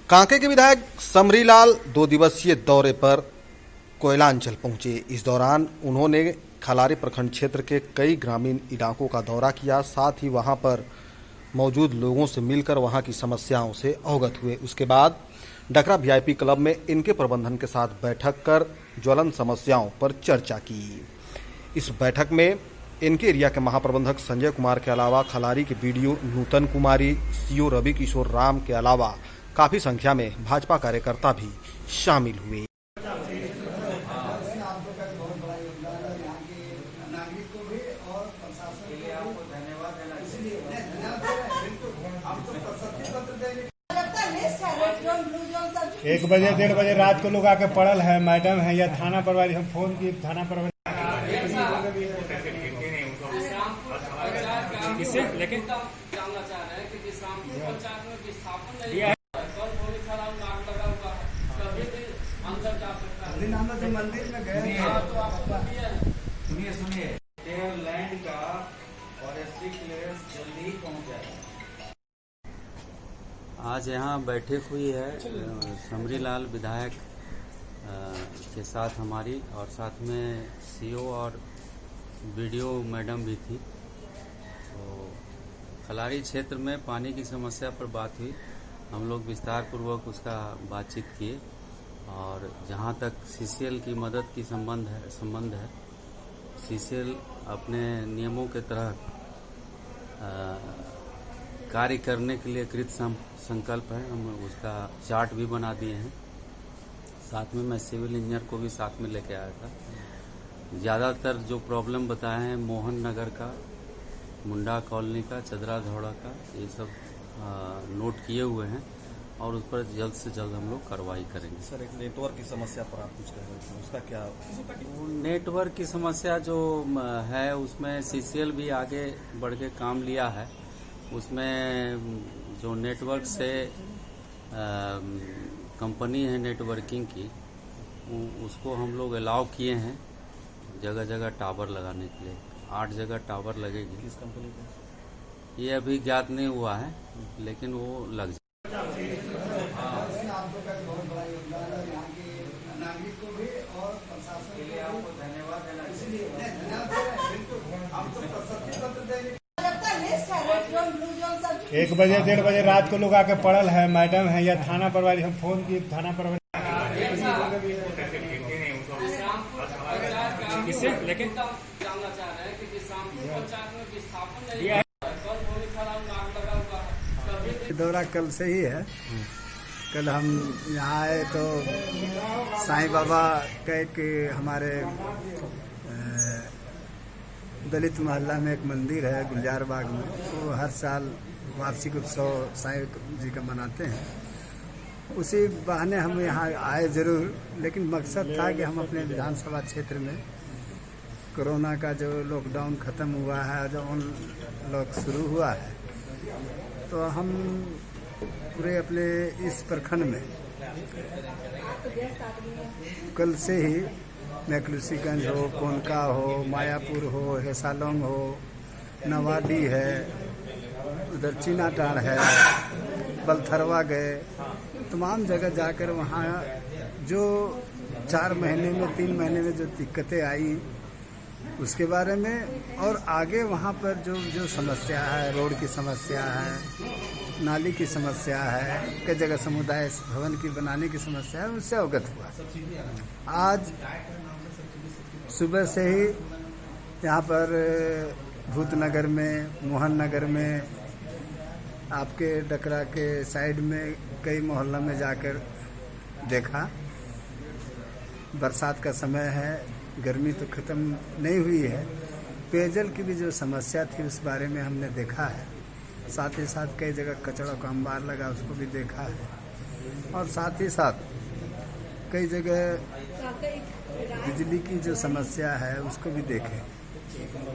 कांके के विधायक समरीलाल 2 दिवसीय दौरे पर कोयलांचल पहुंचे। इस दौरान उन्होंने खलारी प्रखंड क्षेत्र के कई ग्रामीण इलाकों का दौरा किया। साथ ही वहां पर मौजूद लोगों से मिलकर वहां की समस्याओं से अवगत हुए। उसके बाद डकरा वीआईपी क्लब में इनके प्रबंधन के साथ बैठक कर ज्वलंत समस्याओं पर चर्चा की। इस बैठक में इनके एरिया के महाप्रबंधक संजय कुमार के अलावा खलारी के बीडीओ नूतन कुमारी, सीओ रवि किशोर राम के अलावा काफी संख्या में भाजपा कार्यकर्ता भी शामिल हुए। एक बजे 1:30 बजे रात को लोग आके पड़ल है, मैडम है या थाना प्रभारी, हम फोन किए थाना प्रभारी किससे लेकिन जानना चाह रहे हैं कि शामपुर पंचायत में विस्थापन नहीं है, कल थोड़ी खराब नाक लगा हुआ है, कभी भी अंदर जा सकता है। जो मंदिर में गए तो आपको सुनिए लैंड का फॉरेस्ट्री क्लियरेंस जल्दी पहुंच जाएगा। आज यहाँ बैठक हुई है समरीलाल विधायक के साथ हमारी, और साथ में सीओ और बीडीओ मैडम भी थी। तो खलारी क्षेत्र में पानी की समस्या पर बात हुई, हम लोग विस्तार पूर्वक उसका बातचीत किए, और जहाँ तक सीसीएल की मदद की संबंध है, सीसीएल अपने नियमों के तहत कार्य करने के लिए कृत संकल्प है। हम उसका चार्ट भी बना दिए हैं। साथ में मैं सिविल इंजीनियर को भी साथ में लेके आया था। ज़्यादातर जो प्रॉब्लम बताए हैं मोहन नगर का, मुंडा कॉलोनी का, चदरा धौड़ा का, ये सब नोट किए हुए हैं, और उस पर जल्द से जल्द हम लोग कार्रवाई करेंगे। सर, एक नेटवर्क की समस्या पर आप कुछ कह रहे थे, उसका क्या? नेटवर्क की समस्या जो है उसमें सीसीएल भी आगे बढ़ के काम लिया है। उसमें जो नेटवर्क से कंपनी है नेटवर्किंग की, उसको हम लोग अलाउ किए हैं जगह जगह टावर लगाने के लिए। 8 जगह टावर लगेगी। किस कंपनी का? ये अभी ज्ञात नहीं हुआ है, लेकिन वो लग जाए। एक बजे 1:30 बजे रात को लोग आके पड़ल है, मैडम है या थाना प्रभारी, हम फोन किए थाना प्रभारी किससे लेकिन जानना चाह रहे हैं कि शामपुर पंचायत में विस्थापन नहीं है, कल थोड़ी खराब नाक लगा हुआ है, कभी भी दौरा कल से ही है। कल हम यहाँ आए तो साईं बाबा का एक हमारे दलित मोहल्ला में एक मंदिर है गुलजार बाग में, वो हर साल वार्षिक उत्सव साईं जी का मनाते हैं। उसी बहाने हम यहाँ आए जरूर, लेकिन मकसद था कि हम अपने विधानसभा क्षेत्र में कोरोना का जो लॉकडाउन ख़त्म हुआ है, जो अनलॉक शुरू हुआ है, तो हम पूरे अपने इस प्रखंड में कल से ही मैकलूसीगंज हो, कोनका हो, मायापुर हो, हेसालोंग हो, नवाडी है, उधर चीनाटाड़ है, बलथरवा गए, तमाम जगह जाकर वहाँ जो 4 महीने में 3 महीने में जो दिक्कतें आई उसके बारे में, और आगे वहाँ पर जो समस्या है, रोड की समस्या है, नाली की समस्या है, कई जगह समुदाय भवन की बनाने की समस्या है, उससे अवगत हुआ। आज सुबह से ही यहाँ पर भूतनगर में, मोहन नगर में, आपके डकरा के साइड में कई मोहल्लों में जाकर देखा। बरसात का समय है, गर्मी तो ख़त्म नहीं हुई है, पेयजल की भी जो समस्या थी उस बारे में हमने देखा है। साथ ही साथ कई जगह कचरा का अंबार लगा, उसको भी देखा है, और साथ ही साथ कई जगह बिजली की जो समस्या है उसको भी देखें।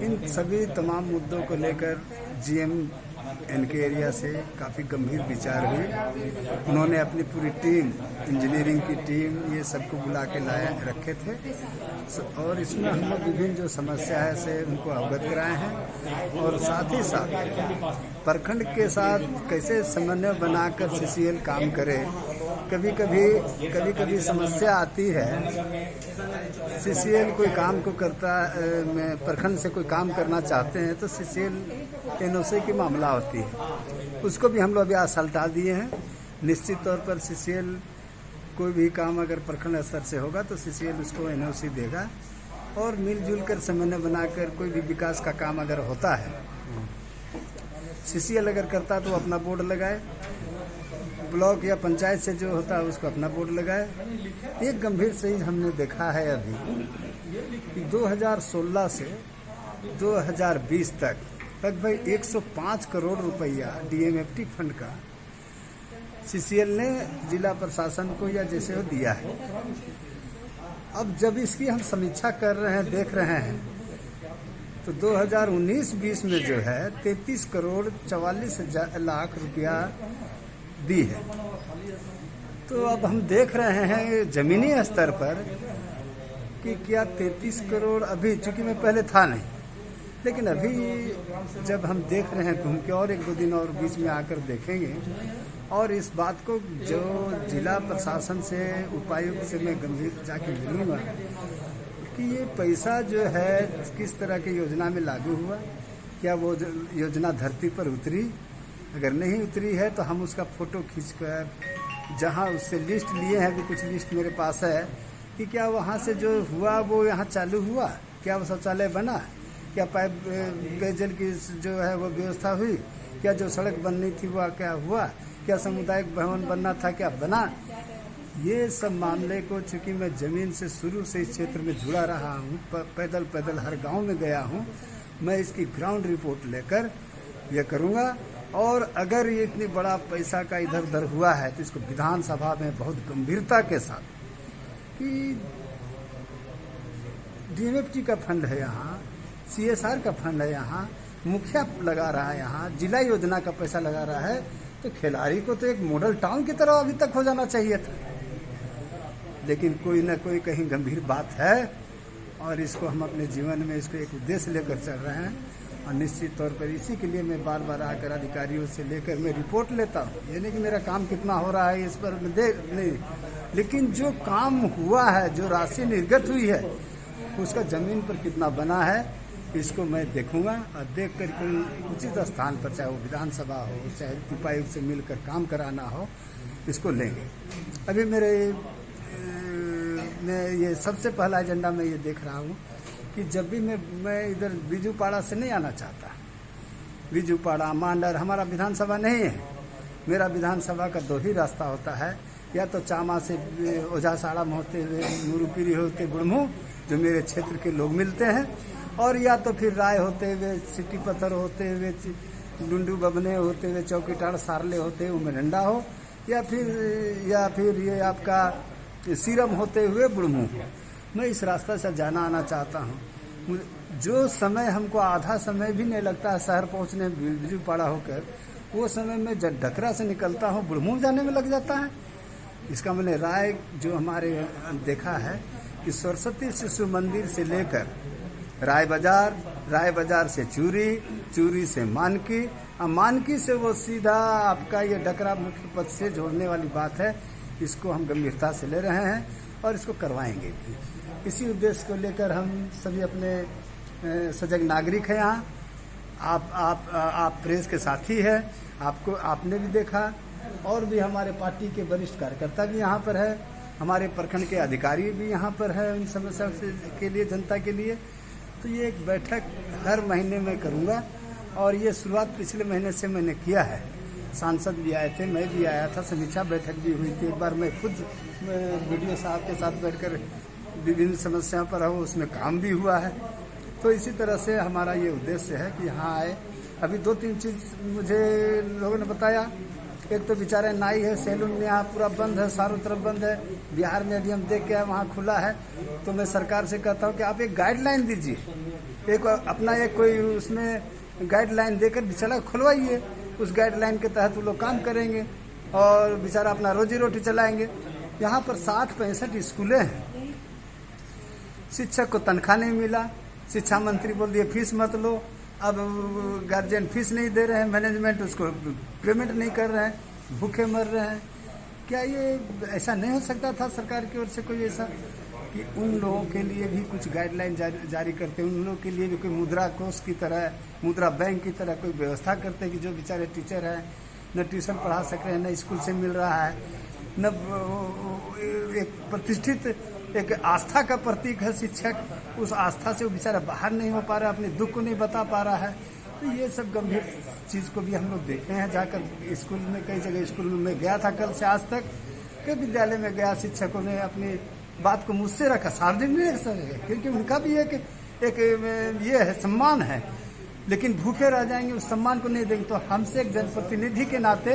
इन सभी तमाम मुद्दों को लेकर जीएम इनके एरिया से काफ़ी गंभीर विचार हुई। उन्होंने अपनी पूरी टीम, इंजीनियरिंग की टीम, ये सबको बुला के लाए रखे थे, और इसमें हम लोग विभिन्न जो समस्या है से उनको अवगत कराए हैं, और साथ ही साथ प्रखंड के साथ कैसे समन्वय बनाकर सीसीएल काम करे कभी कभी समस्या आती है। सीसीएल कोई काम को करता में प्रखंड से कोई काम करना चाहते हैं तो सीसीएल एनओसी की मामला होती है, उसको भी हम लोग अभी आज सल्टा दिए हैं। निश्चित तौर पर सीसीएल कोई भी काम अगर प्रखंड स्तर से होगा तो सीसीएल उसको एनओसी देगा और मिलजुल कर समन्वय बनाकर कोई भी विकास का काम अगर होता है, सीसीएल अगर करता तो अपना बोर्ड लगाए, ब्लॉक या पंचायत से जो होता है उसको अपना बोर्ड लगाए। एक गंभीर चीज हमने देखा है अभी कि 2016 से 2020 तक लगभग 105 करोड़ रुपया डीएमएफटी फंड का सीसीएल ने जिला प्रशासन को या जैसे वो दिया है। अब जब इसकी हम समीक्षा कर रहे हैं, देख रहे हैं, तो 2019-20 में जो है 33 करोड़ 44 लाख रुपया दी है। तो अब हम देख रहे हैं जमीनी स्तर पर कि क्या 33 करोड़ अभी, चूंकि मैं पहले था नहीं, लेकिन अभी जब हम देख रहे हैं घूम के और 1-2 दिन और बीच में आकर देखेंगे और इस बात को जो जिला प्रशासन से, उपायुक्त से मैं गंभीर जाके मिलूंगा कि ये पैसा जो है किस तरह की योजना में लागू हुआ, क्या वो योजना धरती पर उतरी, अगर नहीं उतरी है तो हम उसका फोटो खींचकर जहां उससे लिस्ट लिए हैं, भी कुछ लिस्ट मेरे पास है कि क्या वहां से जो हुआ वो यहाँ चालू हुआ, क्या वो शौचालय बना, क्या पाइप पेयजल की जो है वो व्यवस्था हुई, क्या जो सड़क बननी थी वो क्या हुआ, क्या सामुदायिक भवन बनना था क्या बना। ये सब मामले को, चूंकि मैं जमीन से शुरू से इस क्षेत्र में जुड़ा रहा हूँ, पैदल हर गांव में गया हूँ, मैं इसकी ग्राउंड रिपोर्ट लेकर ये करूँगा। और अगर ये इतनी बड़ा पैसा का इधर उधर हुआ है तो इसको विधानसभा में बहुत गंभीरता के साथ, कि डीएमएफटी का फंड है यहाँ, सीएसआर का फंड है यहाँ, मुखिया लगा रहा है यहाँ, जिला योजना का पैसा लगा रहा है, तो खिलाड़ी को तो एक मॉडल टाउन की तरह अभी तक हो जाना चाहिए था। लेकिन कोई न कोई कहीं गंभीर बात है और इसको हम अपने जीवन में इसको एक उद्देश्य लेकर चल रहे हैं। और निश्चित तौर पर इसी के लिए मैं बार बार आकर अधिकारियों से लेकर मैं रिपोर्ट लेता हूँ। ये नहीं कि मेरा काम कितना हो रहा है इस पर नहीं, लेकिन जो काम हुआ है, जो राशि निर्गत हुई है, उसका जमीन पर कितना बना है, इसको मैं देखूंगा और देख कर कोई उचित स्थान पर, चाहे वो विधानसभा हो, चाहे उपायुक्त से मिलकर काम कराना हो, इसको लेंगे। अभी मैं ये सबसे पहला एजेंडा मैं ये देख रहा हूँ कि जब भी मैं इधर बीजूपाड़ा से नहीं आना चाहता। बीजूपाड़ा, मांडर हमारा विधानसभा नहीं है। मेरा विधानसभा का 2 ही रास्ता होता है, या तो चामा से ओझासाड़ा में होते हुए मुरुपीरी होते बुढ़मू, जो मेरे क्षेत्र के लोग मिलते हैं, और या तो फिर राय होते हुए, सिटी पत्थर होते हुए, डुंडू बबने होते हुए, चौकीटाड़ सारले होते हुए उमरंडा हो, या फिर ये आपका सीरम होते हुए बुढ़मू। मैं इस रास्ते से जाना आना चाहता हूँ। जो समय हमको आधा समय भी नहीं लगता है शहर पहुँचने बीजूपाड़ा होकर, वो समय में जब ढकरा से निकलता हूँ बुढ़मू जाने में लग जाता है। इसका मैंने राय जो हमारे देखा है कि सरस्वती शिशु मंदिर से लेकर राय बाजार से चूरी से मानकी, और मानकी से वो सीधा आपका ये डकरा मुख्य पथ से जोड़ने वाली बात है। इसको हम गंभीरता से ले रहे हैं और इसको करवाएंगे भी। इसी उद्देश्य को लेकर हम सभी अपने सजग नागरिक हैं यहाँ। आप प्रेस के साथी हैं, आपने भी देखा, और भी हमारे पार्टी के वरिष्ठ कार्यकर्ता भी यहाँ पर है, हमारे प्रखंड के अधिकारी भी यहाँ पर है इन समस्या के लिए, जनता के लिए। तो ये एक बैठक हर महीने में करूँगा, और ये शुरुआत पिछले महीने से मैंने किया है। सांसद भी आए थे, मैं भी आया था, समीक्षा बैठक भी हुई थी। एक बार मैं खुद वीडियो साहब के साथ बैठकर विभिन्न समस्याओं पर हो, उसमें काम भी हुआ है। तो इसी तरह से हमारा ये उद्देश्य है कि यहाँ आए। अभी 2-3 चीज़ मुझे लोगों ने बताया। एक तो बेचारे नाई है, सैलून में यहाँ पूरा बंद है, चारों तरफ बंद है। बिहार में अभी हम देख के वहाँ खुला है। तो मैं सरकार से कहता हूँ कि आप एक गाइडलाइन दीजिए, एक अपना एक कोई उसमें गाइडलाइन देकर बेचारा खुलवाइए। उस गाइडलाइन के तहत वो लोग काम करेंगे और बेचारा अपना रोजी रोटी चलाएंगे। यहाँ पर 60-65 स्कूलें हैं, शिक्षक को तनख्वाह नहीं मिला। शिक्षा मंत्री बोल दिए फीस मत लो। अब गार्जियन फीस नहीं दे रहे हैं, मैनेजमेंट उसको पेमेंट नहीं कर रहे हैं, भूखे मर रहे हैं। क्या ये ऐसा नहीं हो सकता था सरकार की ओर से कोई ऐसा कि उन लोगों के लिए भी कुछ गाइडलाइन जारी करते, उन लोगों के लिए भी कोई मुद्रा कोष की तरह, मुद्रा बैंक की तरह कोई व्यवस्था करते कि जो बेचारे टीचर हैं न ट्यूशन पढ़ा सक रहे हैं, न स्कूल से मिल रहा है, न एक प्रतिष्ठित एक आस्था का प्रतीक है शिक्षक, उस आस्था से वो बेचारा बाहर नहीं हो पा रहा है, अपने दुख को नहीं बता पा रहा है। तो ये सब गंभीर चीज़ को भी हम लोग देखे हैं जाकर स्कूल में, कई जगह स्कूल में गया था कल से आज तक, कई विद्यालय में गया, शिक्षकों ने अपनी बात को मुझसे रखा, सार्वजनिक नहीं, क्योंकि उनका भी एक ये है, सम्मान है, लेकिन भूखे रह जाएंगे, उस सम्मान को नहीं देंगे। तो हमसे एक जनप्रतिनिधि के नाते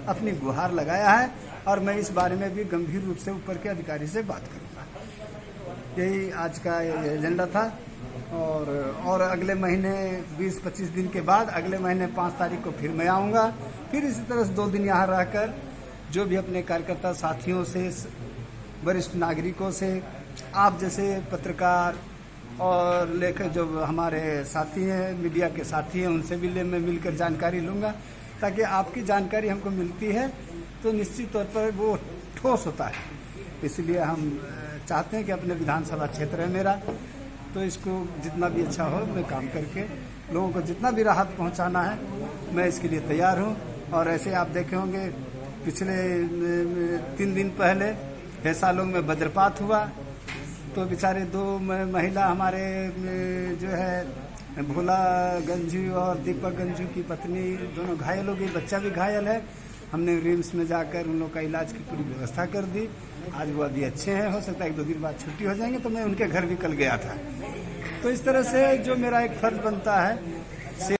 अपनी गुहार लगाया है और मैं इस बारे में भी गंभीर रूप से ऊपर के अधिकारी से बात करूँगा। यही आज का एजेंडा था और अगले महीने 20-25 दिन के बाद अगले महीने 5 तारीख को फिर मैं आऊँगा। फिर इसी तरह से 2 दिन यहाँ रहकर जो भी अपने कार्यकर्ता साथियों से, वरिष्ठ नागरिकों से, आप जैसे पत्रकार और लेखक जो हमारे साथी हैं, मीडिया के साथी हैं, उनसे भी मैं मिलकर जानकारी लूँगा, ताकि आपकी जानकारी हमको मिलती है तो निश्चित तौर पर वो ठोस होता है। इसलिए हम चाहते हैं कि अपने विधानसभा क्षेत्र है मेरा, तो इसको जितना भी अच्छा हो मैं काम करके लोगों को जितना भी राहत पहुंचाना है मैं इसके लिए तैयार हूं। और ऐसे आप देखे होंगे पिछले 3 दिन पहले हैसालोंग में वज्रपात हुआ तो बेचारे 2 महिला हमारे जो है भोला गंजू और दीपक गंजू की पत्नी दोनों घायल हो गई, बच्चा भी घायल है। हमने रिम्स में जाकर उन लोग का इलाज की पूरी व्यवस्था कर दी। आज वो अभी अच्छे हैं, हो सकता है 1-2 दिन बाद छुट्टी हो जाएंगे। तो मैं उनके घर भी कल गया था। तो इस तरह से जो मेरा एक फर्ज बनता है